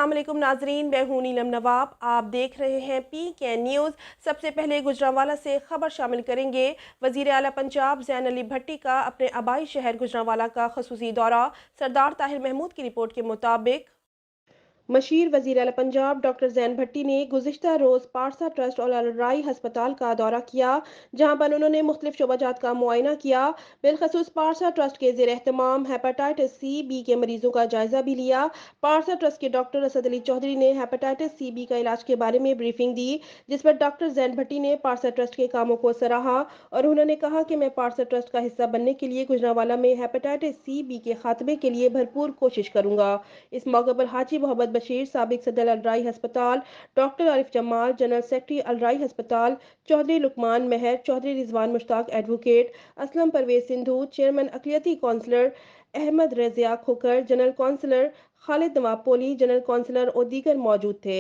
अस्सलाम वालेकुम नाजरीन, मैं हूं नीलम नवाब। आप देख रहे हैं PK न्यूज़। सबसे पहले गुजरांवाला से खबर शामिल करेंगे। वजीर आला पंजाब ज़ैन अली भट्टी का अपने आबाई शहर गुजरांवाला का खसूसी दौरा। सरदार ताहिर महमूद की रिपोर्ट के मुताबिक मशीर वज़ीर आला पंजाब डॉक्टर ज़ैन भट्टी ने गुज़िश्ता रोज़ पारसा ट्रस्ट और अलराई हस्पताल का दौरा किया, जहां पर उन्होंने मुख्तलिफ शोबाजात का मुआयना किया। बिलखसूस पारसा ट्रस्ट के ज़ेर एहतमाम हेपेटाइटिस C/B के मरीजों का जायजा भी लिया। पारसा ट्रस्ट के डॉक्टर असद अली चौधरी ने हेपेटाइटिस C/B का इलाज के बारे में ब्रीफिंग दी, जिस पर डॉक्टर ज़ैन भट्टी ने पारसा ट्रस्ट के कामों को सराहा और उन्होंने कहा कि मैं पारसा ट्रस्ट का हिस्सा बनने के लिए गुजरांवाला में हेपेटाइटिस C/B के खात्मे के लिए भरपूर कोशिश करूंगा। इस मौके पर हाजी मोहम्मद बशीर, साबिक सदर अलराई हस्पताल, doctor Arif Jamal, general secretary Alrai हस्पताल, चौधरी लुकमान महर, चौधरी रिजवान मुश्ताक एडवोकेट, असलम परवेज सिंधु, चेयरमैन अकलियती councillor Ahmed Razia Khokhar, general councillor Khalid Nawab Poli, general councillor और दीगर मौजूद थे।